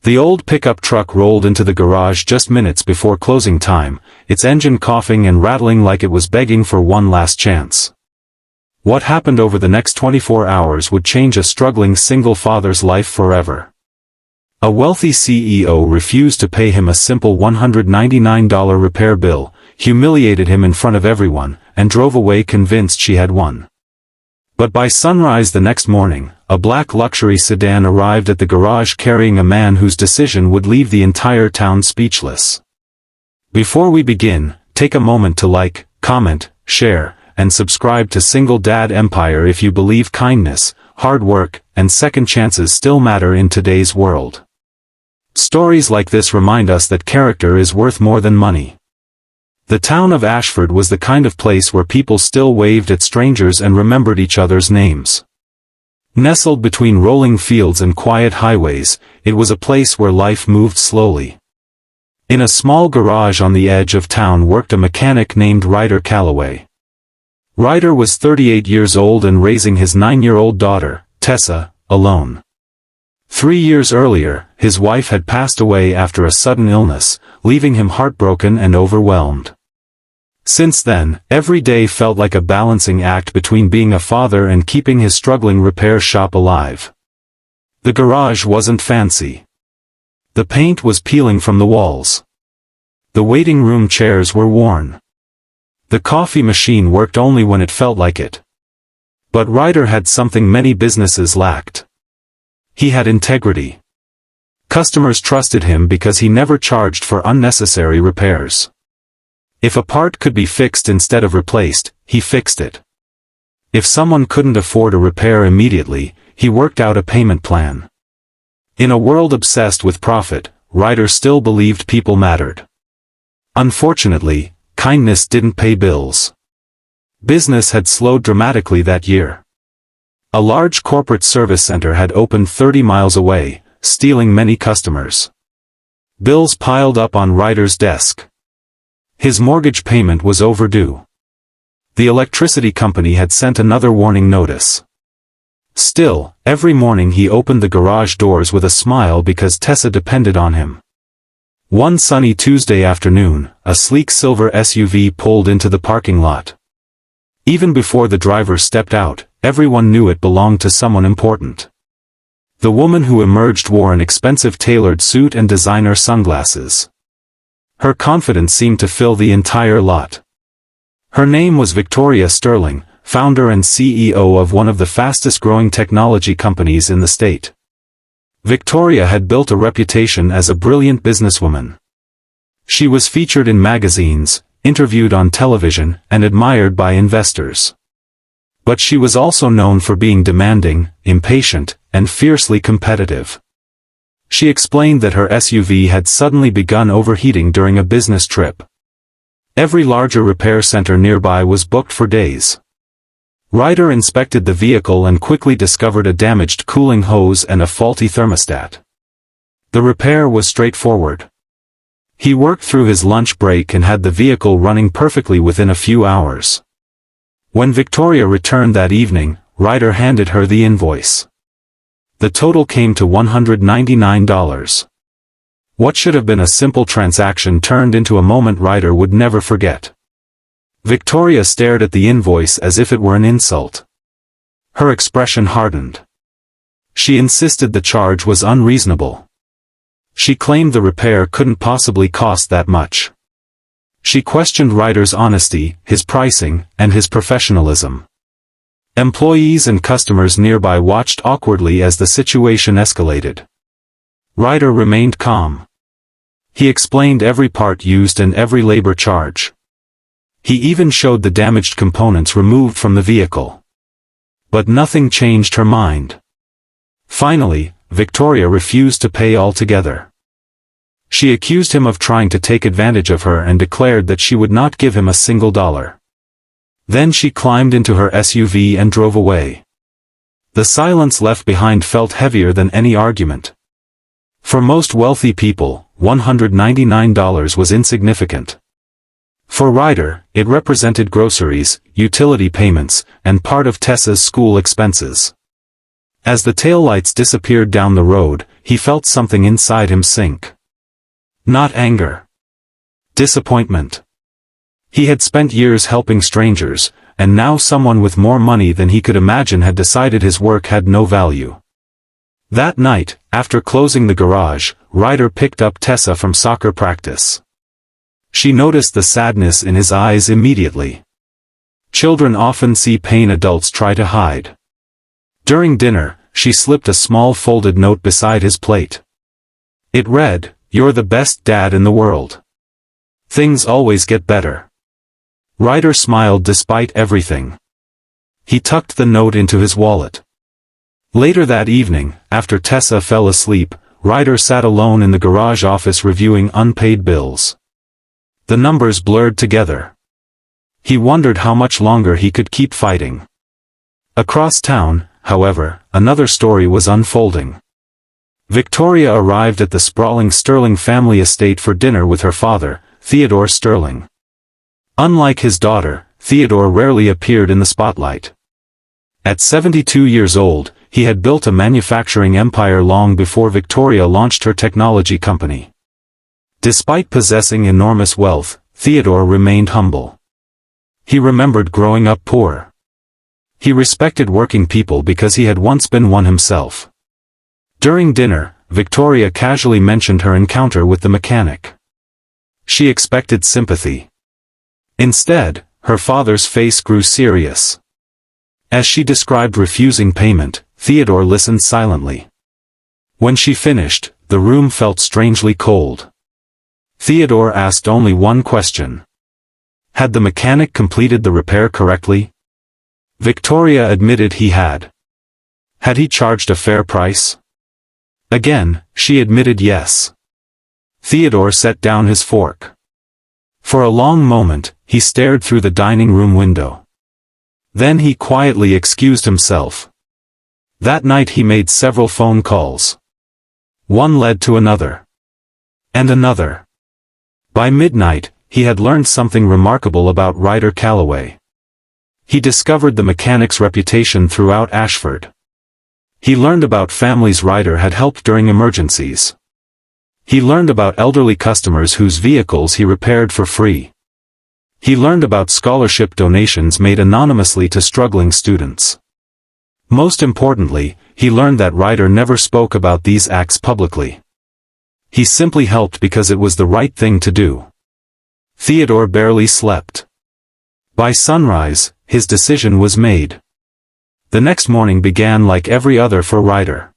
The old pickup truck rolled into the garage just minutes before closing time, its engine coughing and rattling like it was begging for one last chance. What happened over the next 24 hours would change a struggling single father's life forever. A wealthy CEO refused to pay him a simple $199 repair bill, humiliated him in front of everyone, and drove away convinced she had won. But by sunrise the next morning, a black luxury sedan arrived at the garage carrying a man whose decision would leave the entire town speechless. Before we begin, take a moment to like, comment, share, and subscribe to Single Dad Empire if you believe kindness, hard work, and second chances still matter in today's world. Stories like this remind us that character is worth more than money. The town of Ashford was the kind of place where people still waved at strangers and remembered each other's names. Nestled between rolling fields and quiet highways, it was a place where life moved slowly. In a small garage on the edge of town worked a mechanic named Ryder Calloway. Ryder was 38 years old and raising his 9-year-old daughter, Tessa, alone. 3 years earlier, his wife had passed away after a sudden illness, leaving him heartbroken and overwhelmed. Since then, every day felt like a balancing act between being a father and keeping his struggling repair shop alive. The garage wasn't fancy. The paint was peeling from the walls. The waiting room chairs were worn. The coffee machine worked only when it felt like it. But Ryder had something many businesses lacked. He had integrity. Customers trusted him because he never charged for unnecessary repairs. If a part could be fixed instead of replaced, he fixed it. If someone couldn't afford a repair immediately, he worked out a payment plan. In a world obsessed with profit, Ryder still believed people mattered. Unfortunately, kindness didn't pay bills. Business had slowed dramatically that year. A large corporate service center had opened 30 miles away, stealing many customers. Bills piled up on Ryder's desk. His mortgage payment was overdue. The electricity company had sent another warning notice. Still, every morning he opened the garage doors with a smile because Tessa depended on him. One sunny Tuesday afternoon, a sleek silver SUV pulled into the parking lot. Even before the driver stepped out, everyone knew it belonged to someone important. The woman who emerged wore an expensive tailored suit and designer sunglasses. Her confidence seemed to fill the entire lot. Her name was Victoria Sterling, founder and CEO of one of the fastest-growing technology companies in the state. Victoria had built a reputation as a brilliant businesswoman. She was featured in magazines, interviewed on television, and admired by investors. But she was also known for being demanding, impatient, and fiercely competitive. She explained that her SUV had suddenly begun overheating during a business trip. Every larger repair center nearby was booked for days. Ryder inspected the vehicle and quickly discovered a damaged cooling hose and a faulty thermostat. The repair was straightforward. He worked through his lunch break and had the vehicle running perfectly within a few hours. When Victoria returned that evening, Ryder handed her the invoice. The total came to $199. What should have been a simple transaction turned into a moment Ryder would never forget. Victoria stared at the invoice as if it were an insult. Her expression hardened. She insisted the charge was unreasonable. She claimed the repair couldn't possibly cost that much. She questioned Ryder's honesty, his pricing, and his professionalism. Employees and customers nearby watched awkwardly as the situation escalated. Ryder remained calm. He explained every part used and every labor charge. He even showed the damaged components removed from the vehicle. But nothing changed her mind. Finally, Victoria refused to pay altogether. She accused him of trying to take advantage of her and declared that she would not give him a single dollar. Then she climbed into her SUV and drove away. The silence left behind felt heavier than any argument. For most wealthy people, $199 was insignificant. For Ryder, it represented groceries, utility payments, and part of Tessa's school expenses. As the taillights disappeared down the road, he felt something inside him sink. Not anger. Disappointment. He had spent years helping strangers, and now someone with more money than he could imagine had decided his work had no value. That night, after closing the garage, Ryder picked up Tessa from soccer practice. She noticed the sadness in his eyes immediately. Children often see pain adults try to hide. During dinner, she slipped a small folded note beside his plate. It read, "You're the best dad in the world. Things always get better." Ryder smiled despite everything. He tucked the note into his wallet. Later that evening, after Tessa fell asleep, Ryder sat alone in the garage office reviewing unpaid bills. The numbers blurred together. He wondered how much longer he could keep fighting. Across town, however, another story was unfolding. Victoria arrived at the sprawling Sterling family estate for dinner with her father, Theodore Sterling. Unlike his daughter, Theodore rarely appeared in the spotlight. At 72 years old, he had built a manufacturing empire long before Victoria launched her technology company. Despite possessing enormous wealth, Theodore remained humble. He remembered growing up poor. He respected working people because he had once been one himself. During dinner, Victoria casually mentioned her encounter with the mechanic. She expected sympathy. Instead, her father's face grew serious. As she described refusing payment, Theodore listened silently. When she finished, the room felt strangely cold. Theodore asked only one question. Had the mechanic completed the repair correctly? Victoria admitted he had. Had he charged a fair price? Again, she admitted yes. Theodore set down his fork. For a long moment, he stared through the dining room window. Then he quietly excused himself. That night he made several phone calls. One led to another. And another. By midnight, he had learned something remarkable about Ryder Calloway. He discovered the mechanic's reputation throughout Ashford. He learned about families Ryder had helped during emergencies. He learned about elderly customers whose vehicles he repaired for free. He learned about scholarship donations made anonymously to struggling students. Most importantly, he learned that Ryder never spoke about these acts publicly. He simply helped because it was the right thing to do. Theodore barely slept. By sunrise, his decision was made. The next morning began like every other for Ryder.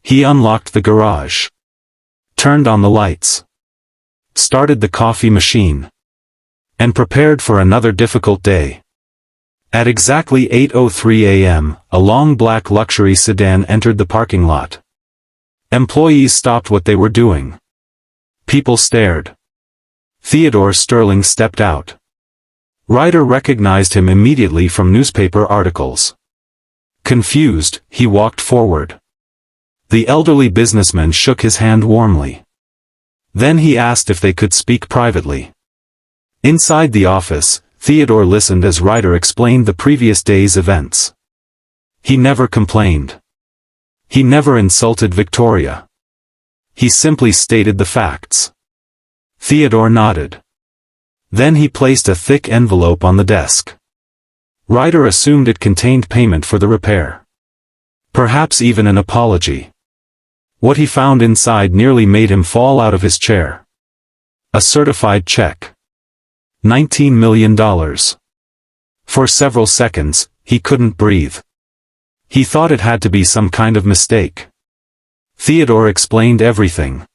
He unlocked the garage. Turned on the lights. Started the coffee machine. And prepared for another difficult day. At exactly 8:03 a.m., a long black luxury sedan entered the parking lot. Employees stopped what they were doing. People stared. Theodore Sterling stepped out. Ryder recognized him immediately from newspaper articles. Confused, he walked forward. The elderly businessman shook his hand warmly. Then he asked if they could speak privately. Inside the office, Theodore listened as Ryder explained the previous day's events. He never complained. He never insulted Victoria. He simply stated the facts. Theodore nodded. Then he placed a thick envelope on the desk. Ryder assumed it contained payment for the repair. Perhaps even an apology. What he found inside nearly made him fall out of his chair. A certified check. $19 million. For several seconds, he couldn't breathe. He thought it had to be some kind of mistake. Theodore explained everything.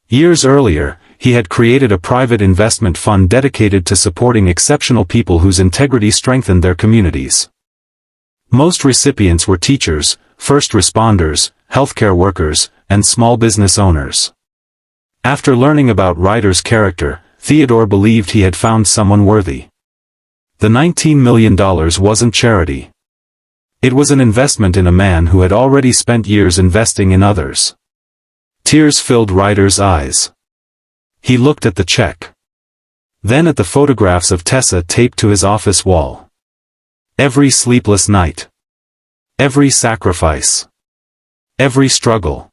Years earlier, he had created a private investment fund dedicated to supporting exceptional people whose integrity strengthened their communities. Most recipients were teachers, first responders, healthcare workers, and small business owners. After learning about Ryder's character, Theodore believed he had found someone worthy. The $19 million wasn't charity. It was an investment in a man who had already spent years investing in others. Tears filled Ryder's eyes. He looked at the check. Then at the photographs of Tessa taped to his office wall. Every sleepless night. Every sacrifice. Every struggle.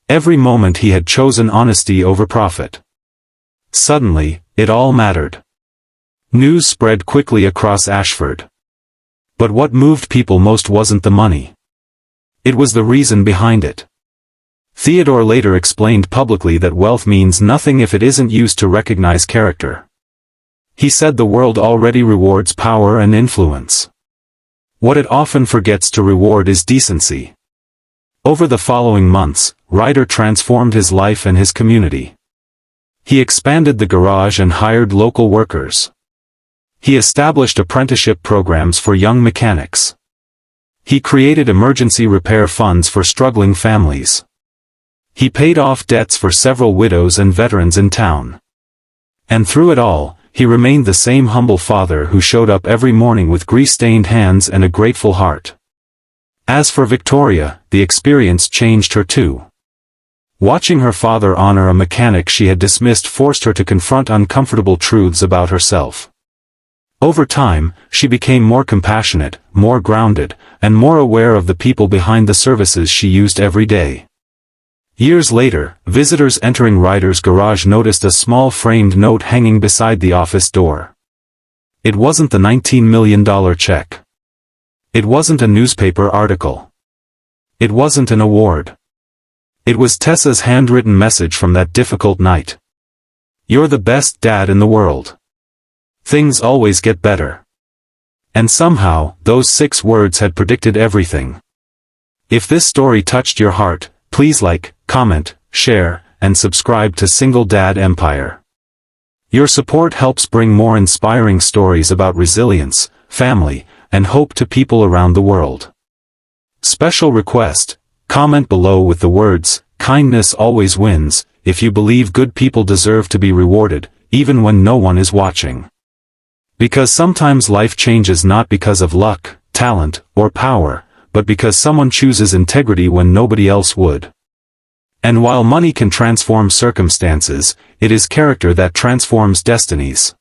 Every moment he had chosen honesty over profit. Suddenly, it all mattered. News spread quickly across Ashford. But what moved people most wasn't the money. It was the reason behind it. Theodore later explained publicly that wealth means nothing if it isn't used to recognize character. He said the world already rewards power and influence. What it often forgets to reward is decency. Over the following months, Ryder transformed his life and his community. He expanded the garage and hired local workers. He established apprenticeship programs for young mechanics. He created emergency repair funds for struggling families. He paid off debts for several widows and veterans in town. And through it all, he remained the same humble father who showed up every morning with grease-stained hands and a grateful heart. As for Victoria, the experience changed her too. Watching her father honor a mechanic she had dismissed forced her to confront uncomfortable truths about herself. Over time, she became more compassionate, more grounded, and more aware of the people behind the services she used every day. Years later, visitors entering Ryder's garage noticed a small framed note hanging beside the office door. It wasn't the $19 million check. It wasn't a newspaper article. It wasn't an award. It was Tessa's handwritten message from that difficult night. "You're the best dad in the world. Things always get better." And somehow, those 6 words had predicted everything. If this story touched your heart, please like, comment, share, and subscribe to Single Dad Empire. Your support helps bring more inspiring stories about resilience, family, and hope to people around the world. Special request: comment below with the words, "Kindness always wins," if you believe good people deserve to be rewarded, even when no one is watching. Because sometimes life changes not because of luck, talent, or power, but because someone chooses integrity when nobody else would. And while money can transform circumstances, it is character that transforms destinies.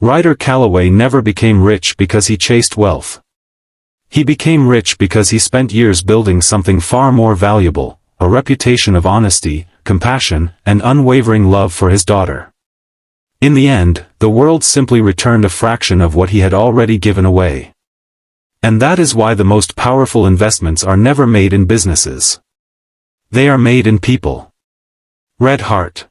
Ryder Calloway never became rich because he chased wealth. He became rich because he spent years building something far more valuable, a reputation of honesty, compassion, and unwavering love for his daughter. In the end, the world simply returned a fraction of what he had already given away. And that is why the most powerful investments are never made in businesses. They are made in people. Red Heart.